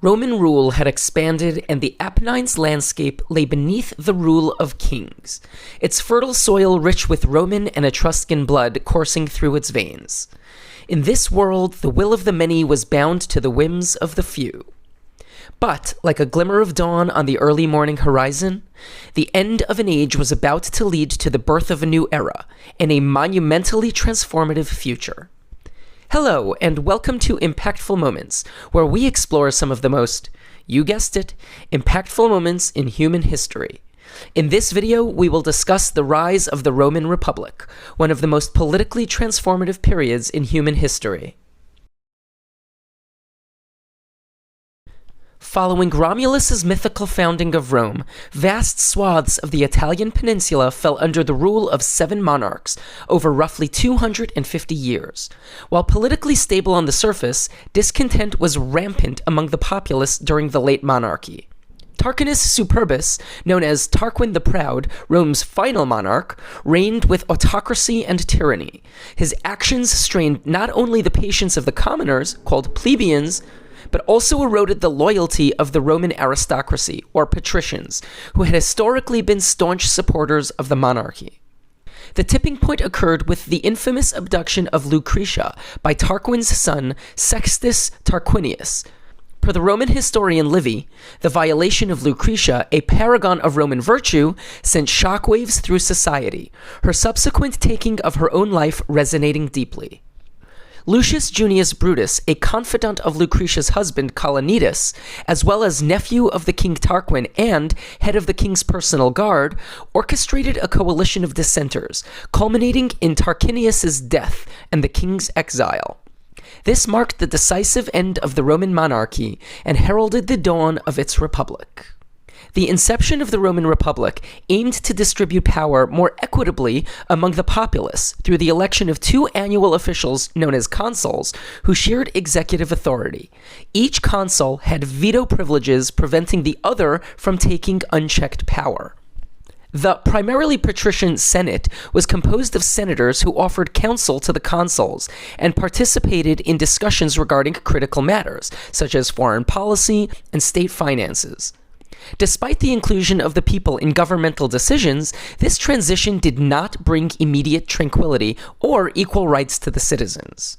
Roman rule had expanded, and the Apennines landscape lay beneath the rule of kings, its fertile soil rich with Roman and Etruscan blood coursing through its veins. In this world, the will of the many was bound to the whims of the few. But, like a glimmer of dawn on the early morning horizon, the end of an age was about to lead to the birth of a new era and a monumentally transformative future. Hello, and welcome to Impactful Moments, where we explore some of the most, you guessed it, impactful moments in human history. In this video, we will discuss the rise of the Roman Republic, one of the most politically transformative periods in human history. Following Romulus's mythical founding of Rome, vast swaths of the Italian peninsula fell under the rule of 7 monarchs over roughly 250 years. While politically stable on the surface, discontent was rampant among the populace during the late monarchy. Tarquinius Superbus, known as Tarquin the Proud, Rome's final monarch, reigned with autocracy and tyranny. His actions strained not only the patience of the commoners, called plebeians, but also eroded the loyalty of the Roman aristocracy, or patricians, who had historically been staunch supporters of the monarchy. The tipping point occurred with the infamous abduction of Lucretia by Tarquin's son Sextus Tarquinius. Per the Roman historian Livy, the violation of Lucretia, a paragon of Roman virtue, sent shockwaves through society, her subsequent taking of her own life resonating deeply. Lucius Junius Brutus, a confidant of Lucretia's husband Colonnidus, as well as nephew of the king Tarquin and head of the king's personal guard, orchestrated a coalition of dissenters, culminating in Tarquinius's death and the king's exile. This marked the decisive end of the Roman monarchy and heralded the dawn of its republic. The inception of the Roman Republic aimed to distribute power more equitably among the populace through the election of 2 annual officials known as consuls who shared executive authority. Each consul had veto privileges preventing the other from taking unchecked power. The primarily patrician Senate was composed of senators who offered counsel to the consuls and participated in discussions regarding critical matters, such as foreign policy and state finances. Despite the inclusion of the people in governmental decisions, this transition did not bring immediate tranquility or equal rights to the citizens.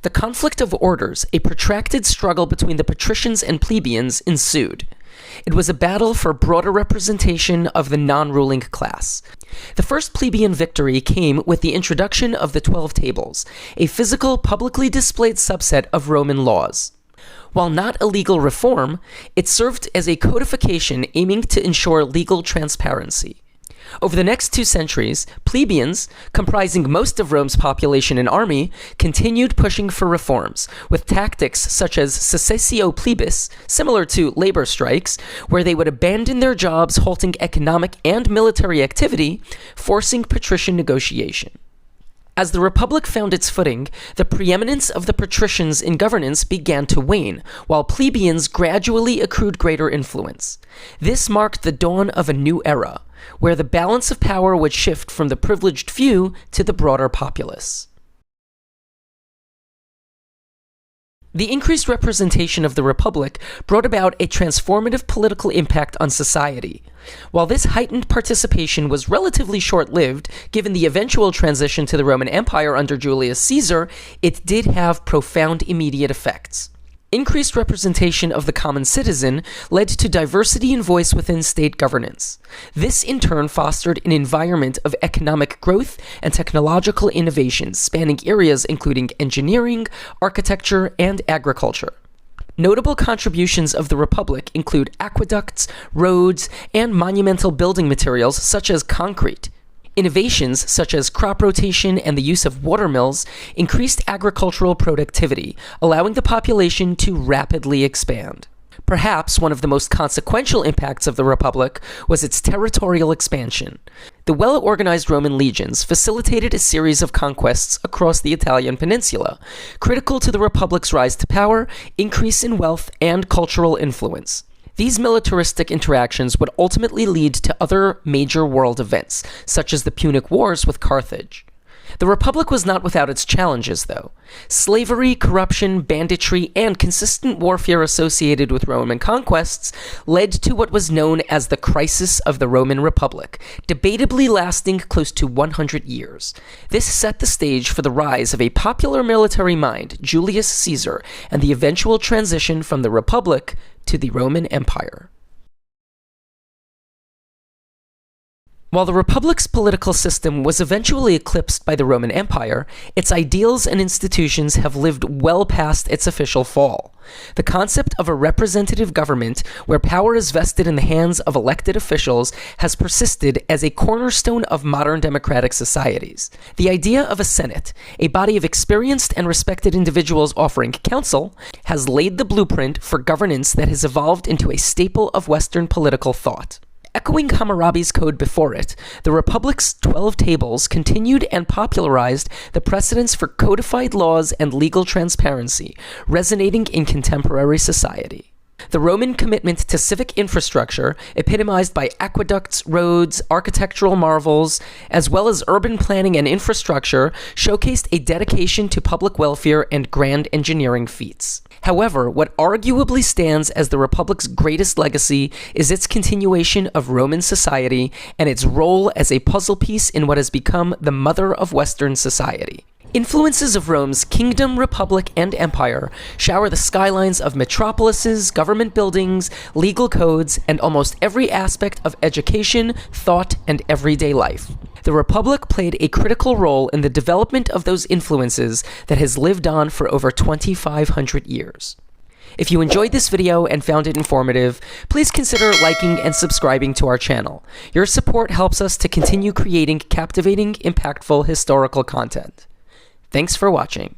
The conflict of orders, a protracted struggle between the patricians and plebeians, ensued. It was a battle for broader representation of the non-ruling class. The first plebeian victory came with the introduction of the 12 Tables, a physical, publicly displayed subset of Roman laws. While not a legal reform, it served as a codification aiming to ensure legal transparency. Over the next 2 centuries, plebeians, comprising most of Rome's population and army, continued pushing for reforms, with tactics such as cessatio plebis, similar to labor strikes, where they would abandon their jobs, halting economic and military activity, forcing patrician negotiation. As the Republic found its footing, the preeminence of the patricians in governance began to wane, while plebeians gradually accrued greater influence. This marked the dawn of a new era, where the balance of power would shift from the privileged few to the broader populace. The increased representation of the Republic brought about a transformative political impact on society. While this heightened participation was relatively short-lived, given the eventual transition to the Roman Empire under Julius Caesar, it did have profound immediate effects. Increased representation of the common citizen led to diversity in voice within state governance. This, in turn, fostered an environment of economic growth and technological innovations spanning areas including engineering, architecture, and agriculture. Notable contributions of the Republic include aqueducts, roads, and monumental building materials such as concrete. Innovations such as crop rotation and the use of water mills increased agricultural productivity, allowing the population to rapidly expand. Perhaps one of the most consequential impacts of the Republic was its territorial expansion. The well-organized Roman legions facilitated a series of conquests across the Italian peninsula, critical to the Republic's rise to power, increase in wealth, and cultural influence. These militaristic interactions would ultimately lead to other major world events, such as the Punic Wars with Carthage. The Republic was not without its challenges, though. Slavery, corruption, banditry, and consistent warfare associated with Roman conquests led to what was known as the Crisis of the Roman Republic, debatably lasting close to 100 years. This set the stage for the rise of a popular military mind, Julius Caesar, and the eventual transition from the Republic to the Roman Empire. While the Republic's political system was eventually eclipsed by the Roman Empire, its ideals and institutions have lived well past its official fall. The concept of a representative government, where power is vested in the hands of elected officials, has persisted as a cornerstone of modern democratic societies. The idea of a Senate, a body of experienced and respected individuals offering counsel, has laid the blueprint for governance that has evolved into a staple of Western political thought. Echoing Hammurabi's code before it, the Republic's 12 tables continued and popularized the precedents for codified laws and legal transparency, resonating in contemporary society. The Roman commitment to civic infrastructure, epitomized by aqueducts, roads, architectural marvels, as well as urban planning and infrastructure, showcased a dedication to public welfare and grand engineering feats. However, what arguably stands as the Republic's greatest legacy is its continuation of Roman society and its role as a puzzle piece in what has become the mother of Western society. Influences of Rome's kingdom, republic, and empire shower the skylines of metropolises, government buildings, legal codes, and almost every aspect of education, thought, and everyday life. The Republic played a critical role in the development of those influences that has lived on for over 2,500 years. If you enjoyed this video and found it informative, please consider liking and subscribing to our channel. Your support helps us to continue creating captivating, impactful historical content. Thanks for watching.